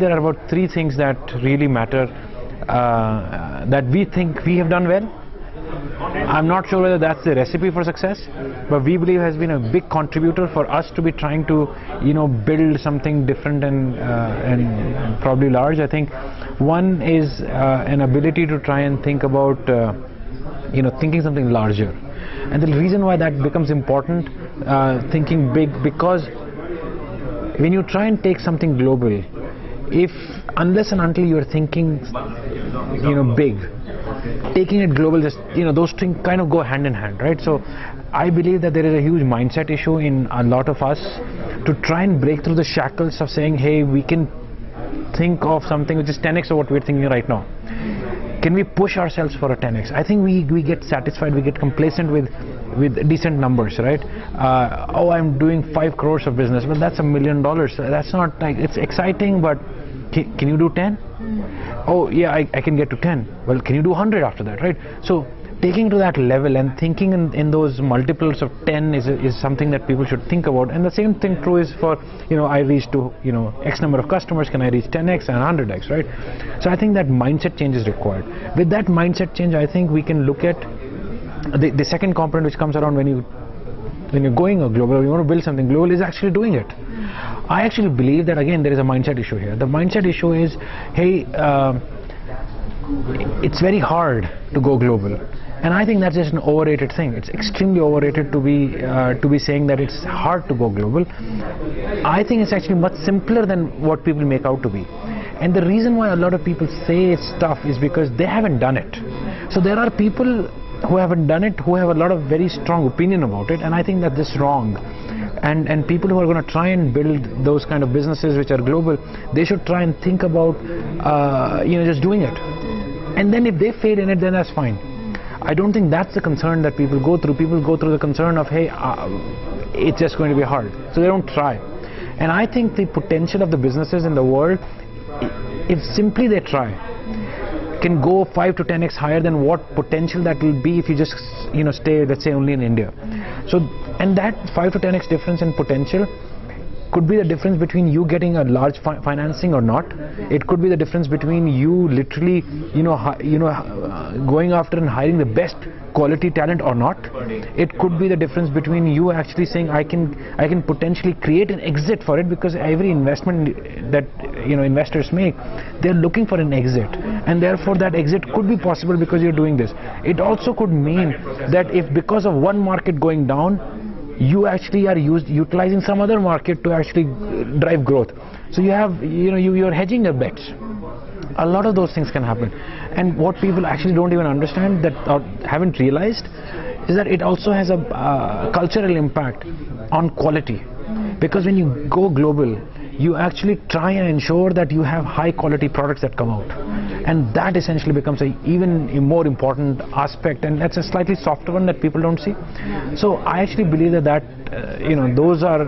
there are about 3 things that really matter that we think we have done well. I'm not sure whether that's the recipe for success, but we believe has been a big contributor for us to be trying to, build something different and probably large. I think one is an ability to try and think about, thinking something larger. And the reason why that becomes important, thinking big, because when you try and take something global, unless and until you're thinking, big, taking it global, just those things kind of go hand in hand, right? So I believe that there is a huge mindset issue in a lot of us to try and break through the shackles of saying, hey, we can think of something which is 10x of what we're thinking right now. Can we push ourselves for a 10x? I think we get satisfied, we get complacent with decent numbers, right? I'm doing 5 crores of business, but that's $1 million. That's not like, it's exciting, but can you do 10? Oh yeah, I can get to 10. Well, can you do 100 after that, right? So taking to that level and thinking in those multiples of 10 is something that people should think about. And the same thing true is for, I reach to, X number of customers, can I reach 10x and 100x, right? So I think that mindset change is required. With that mindset change, I think we can look at the second component which comes around when you're going global, or you want to build something global, is actually doing it. I actually believe that, again, there is a mindset issue here. The mindset issue is, hey, it's very hard to go global. And I think that's just an overrated thing. It's extremely overrated to be saying that it's hard to go global. I think it's actually much simpler than what people make out to be. And the reason why a lot of people say it's tough is because they haven't done it. So there are people who haven't done it, who have a lot of very strong opinion about it, and I think that this is wrong. And people who are going to try and build those kind of businesses which are global, they should try and think about just doing it. And then if they fail in it, then that's fine. I don't think that's the concern that people go through. People go through the concern of, hey, it's just going to be hard, so they don't try. And I think the potential of the businesses in the world, if simply they try, can go 5 to 10x higher than what potential that will be if you just stay, let's say, only in India. So, and that 5 to 10x difference in potential could be the difference between you getting a large financing or not. It could be the difference between you literally going after and hiring the best quality talent or not. It could be the difference between you actually saying, I can potentially create an exit for it, because every investment that investors make, they're looking for an exit, and therefore that exit could be possible because you're doing this. It also could mean that if because of one market going down, you actually are utilizing some other market to actually drive growth. So you have, you're hedging your bets. A lot of those things can happen. And what people actually don't even understand, that or haven't realized, is that it also has a cultural impact on quality. Because when you go global, you actually try and ensure that you have high quality products that come out. And that essentially becomes even a more important aspect, and that's a slightly softer one that people don't see. So I actually believe that those are,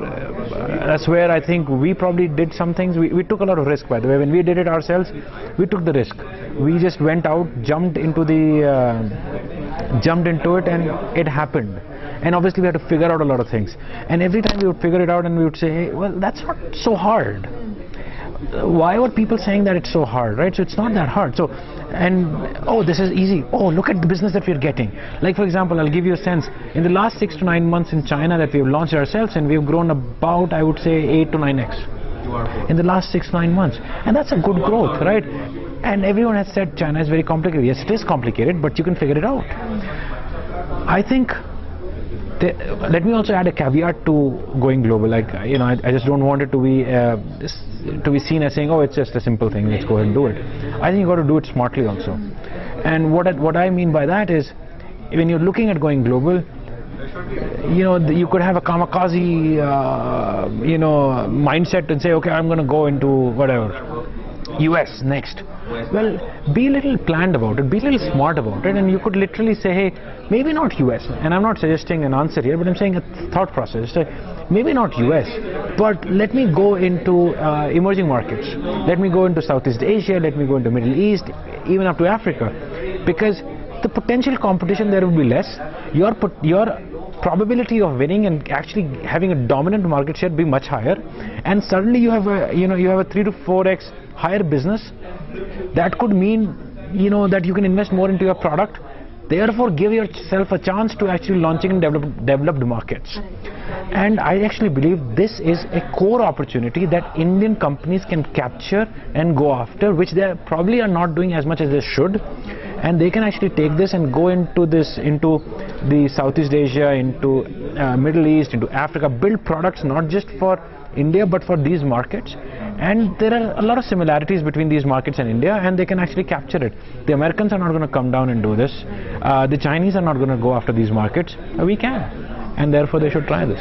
that's where I think we probably did some things. We took a lot of risk, by the way. When we did it ourselves, we took the risk. We just went out, jumped into it, and it happened. And obviously we had to figure out a lot of things. And every time we would figure it out and we would say, hey, well, that's not so hard. Why are people saying that it's so hard, right? So it's not that hard. So, oh, this is easy. Oh, look at the business that we're getting. Like, for example, I'll give you a sense. In the last 6 to 9 months in China that we've launched ourselves, and we've grown about, I would say, 8 to 9x in the last 6 to 9 months. And that's a good growth, right? And everyone has said China is very complicated. Yes, it is complicated, but you can figure it out. I think let me also add a caveat to going global. Like, I just don't want it to be seen as saying, oh, it's just a simple thing, let's go ahead and do it. I think you got to do it smartly also. And what I mean by that is, when you're looking at going global, you could have a kamikaze mindset and say, okay, I'm going to go into whatever, US next. Well, be a little planned about it, be a little smart about it, and you could literally say, hey, maybe not US, and I'm not suggesting an answer here, but I'm saying a thought process. Maybe not US, but let me go into emerging markets. Let me go into Southeast Asia, let me go into Middle East, even up to Africa, because the potential competition there will be less. Your probability of winning and actually having a dominant market share be much higher, and suddenly you have a 3 to 4x hire business. That could mean, you know, that you can invest more into your product. Therefore, give yourself a chance to actually launching in developed markets. And I actually believe this is a core opportunity that Indian companies can capture and go after, which they probably are not doing as much as they should. And they can actually take this and go into the Southeast Asia, into Middle East, into Africa, build products not just for India but for these markets. And there are a lot of similarities between these markets and India, and they can actually capture it. The Americans are not going to come down and do this. The Chinese are not going to go after these markets. We can, and therefore they should try this.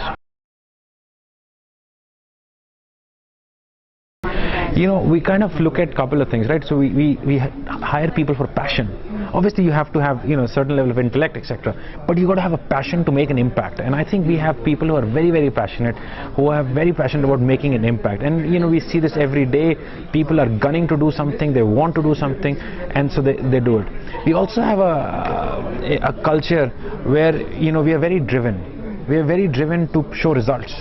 You know, we kind of look at a couple of things, right? So we hire people for passion. Obviously you have to have, you know, a certain level of intellect, etc. But you got to have a passion to make an impact. And I think we have people who are very, very passionate, who are very passionate about making an impact. And, you know, we see this every day. People are gunning to do something, they want to do something, and so they do it. We also have a culture where, you know, we are very driven. We are very driven to show results,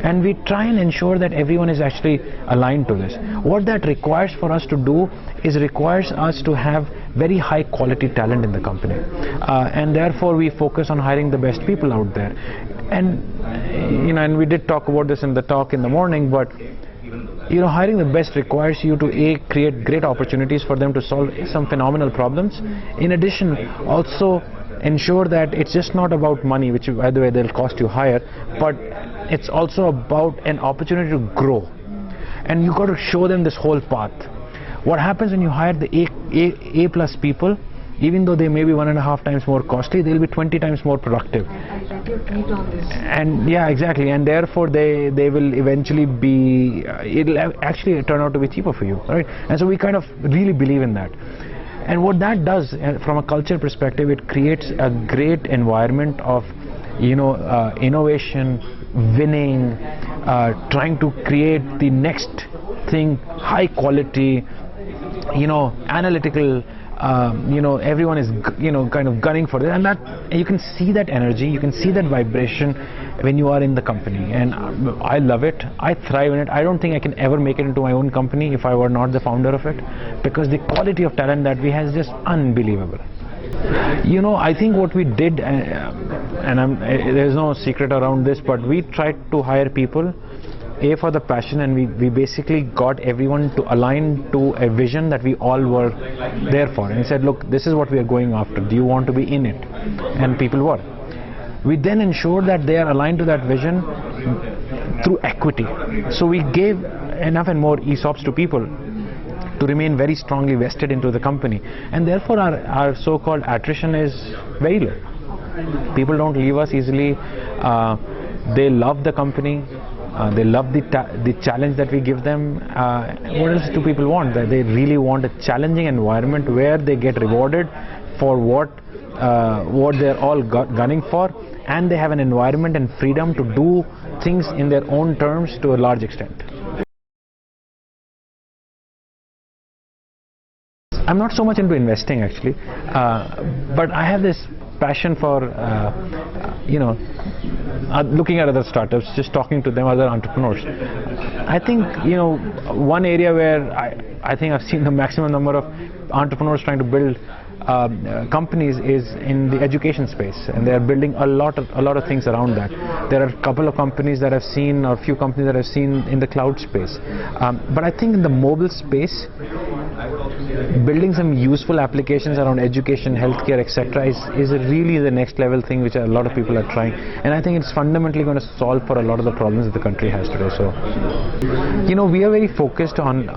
and we try and ensure that everyone is actually aligned to this. What that requires for us to do is requires us to have very high quality talent in the company, and therefore we focus on hiring the best people out there. And you know, and we did talk about this in the talk in the morning, but you know, hiring the best requires you to create great opportunities for them to solve some phenomenal problems. In addition, also ensure that it's just not about money, which by the way they'll cost you higher, but it's also about an opportunity to grow. And you got to show them this whole path. What happens when you hire the A plus people, even though they may be 1.5 times more costly, they'll be 20 times more productive. And yeah, exactly, and therefore they will eventually be, it'll actually turn out to be cheaper for you, right? And so we kind of really believe in that. And what that does, from a culture perspective, it creates a great environment of, you know, innovation, winning, trying to create the next thing, high quality, you know, analytical. You know, everyone is, you know, kind of gunning for it, and that you can see that energy, you can see that vibration when you are in the company. And I love it, I thrive in it. I don't think I can ever make it into my own company if I were not the founder of it, because the quality of talent that we have is just unbelievable. You know, I think what we did, and there's no secret around this, but we tried to hire people for the passion, and we basically got everyone to align to a vision that we all were there for, and said, look, this is what we are going after, do you want to be in it? And people were. We then ensured that they are aligned to that vision through equity. So we gave enough and more ESOPs to people to remain very strongly vested into the company, and therefore our so-called attrition is very low. People don't leave us easily. They love the company. They love the challenge that we give them. What else do people want? They really want a challenging environment where they get rewarded for what they're all gunning for, and they have an environment and freedom to do things in their own terms to a large extent. I'm not so much into investing actually, but I have this passion for you know, looking at other startups, just talking to them, other entrepreneurs. I think, you know, one area where I think I've seen the maximum number of entrepreneurs trying to build companies is in the education space, and they are building a lot of things around that. There are a couple of companies that I've seen, or a few companies that I've seen in the cloud space, but I think in the mobile space, building some useful applications around education, healthcare, etc. is really the next level thing which a lot of people are trying, and I think it's fundamentally going to solve for a lot of the problems that the country has today. So, you know, we are very focused on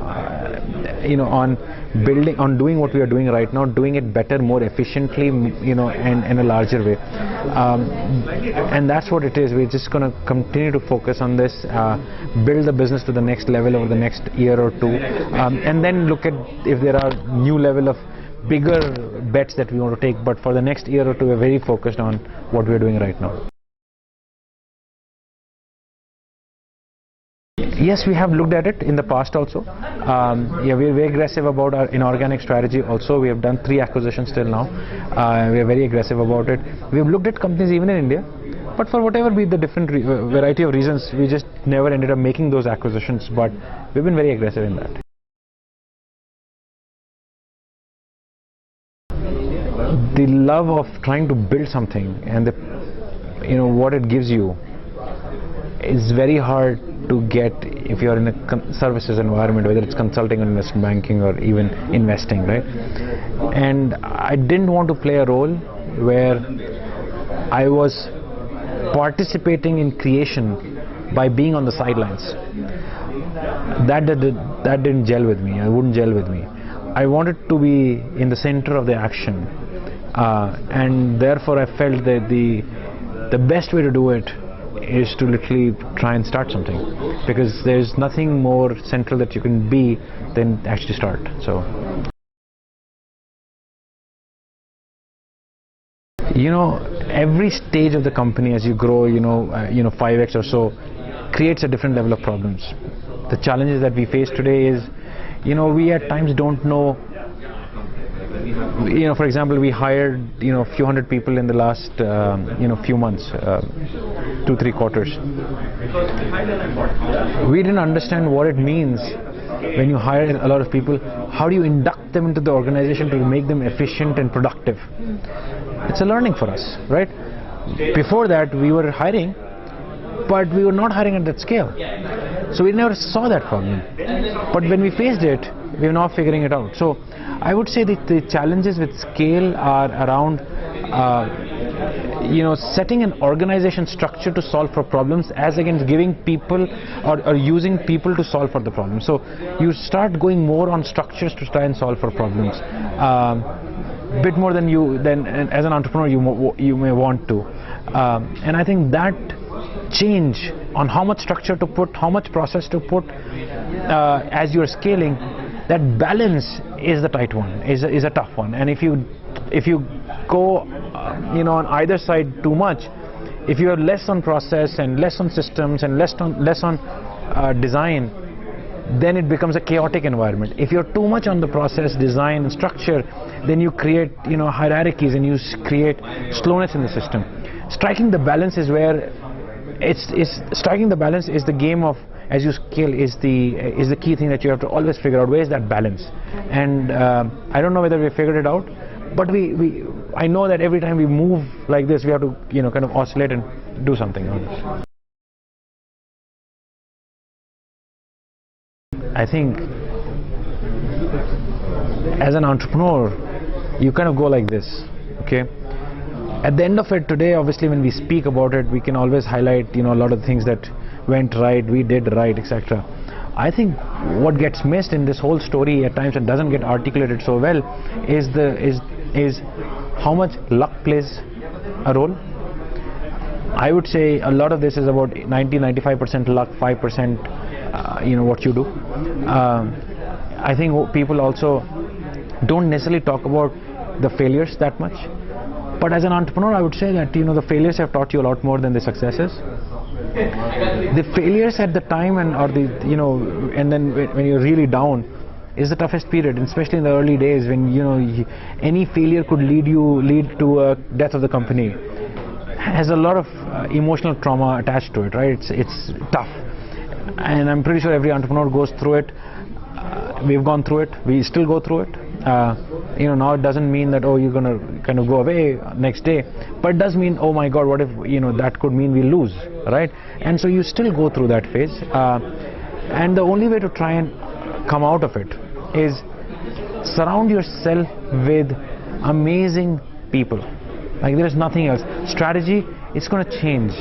you know, on building, on doing what we are doing right now, doing it better, more efficiently, you know, and in a larger way, and that's what it is. We're just going to continue to focus on this, build the business to the next level over the next year or two, and then look at if there are new level of bigger bets that we want to take. But for the next year or two, we're very focused on what we're doing right now. Yes, we have looked at it in the past also. Yeah, we're very aggressive about our inorganic strategy also. We have done 3 acquisitions till now. We are very aggressive about it. We have looked at companies even in India, but for whatever be the different variety of reasons, we just never ended up making those acquisitions, but we've been very aggressive in that. the love of trying to build something and what it gives you is very hard to get if you're in a services environment, whether it's consulting or investment banking or even investing, right? And I didn't want to play a role where I was participating in creation by being on the sidelines. That didn't gel with me. It wouldn't gel with me. I wanted to be in the center of the action, and therefore I felt that the best way to do it is to literally try and start something, because there's nothing more central that you can be than actually start. So every stage of the company as you grow 5x or so creates a different level of problems. The challenges that we face today is we at times don't know. For example, we hired a few hundred people in the last few months, 2-3 quarters. We didn't understand what it means when you hire a lot of people. How do you induct them into the organization to make them efficient and productive? It's a learning for us, right? Before that, we were hiring, but we were not hiring at that scale, so we never saw that problem. But when we faced it, we're now figuring it out. So I would say that the challenges with scale are around setting an organization structure to solve for problems, as against giving people or using people to solve for the problem. So you start going more on structures to try and solve for problems, bit more than as an entrepreneur you may want to. And I think that change on how much structure to put, how much process to put as you're scaling, that balance is the tight one, is a tough one. And if you go on either side too much, if you are less on process and less on systems and less on design, then it becomes a chaotic environment. If you're too much on the process, design and structure, then you create hierarchies and you create slowness in the system. Striking the balance is where striking the balance is the game of, as you scale, is the key thing that you have to always figure out. Where is that balance? And I don't know whether we figured it out, but I know that every time we move like this, we have to kind of oscillate and do something on this. I think as an entrepreneur, you kind of go like this, okay? At the end of it today, obviously when we speak about it, we can always highlight a lot of things that went right, we did right, etc. I think what gets missed in this whole story at times and doesn't get articulated so well is how much luck plays a role. I would say a lot of this is about 90-95% luck, 5% what you do. I think people also don't necessarily talk about the failures that much, but as an entrepreneur I would say that the failures have taught you a lot more than the successes. The failures at the time and then when you're really down is the toughest period, especially in the early days when any failure could lead to a death of the company. Has a lot of emotional trauma attached to it, right? It's tough, and I'm pretty sure every entrepreneur goes through it. We've gone through it, we still go through it. Now it doesn't mean that you're gonna kind of go away next day, but it does mean, oh my god, what if that could mean we lose, right? And so you still go through that phase, and the only way to try and come out of it is surround yourself with amazing people. Like, there is nothing else. Strategy, it's going to change.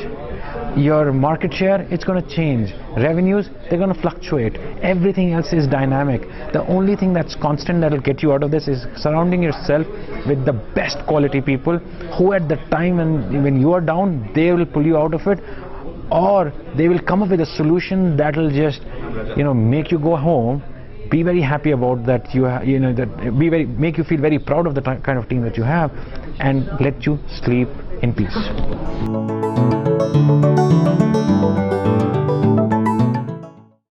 Your market share, it's going to change. Revenues, they're going to fluctuate. Everything else is dynamic. The only thing that's constant that will get you out of this is surrounding yourself with the best quality people who at the time when you are down, they will pull you out of it, or they will come up with a solution that will just make you go home, be very happy about that, make you feel very proud of the kind of team that you have, and let you sleep in peace.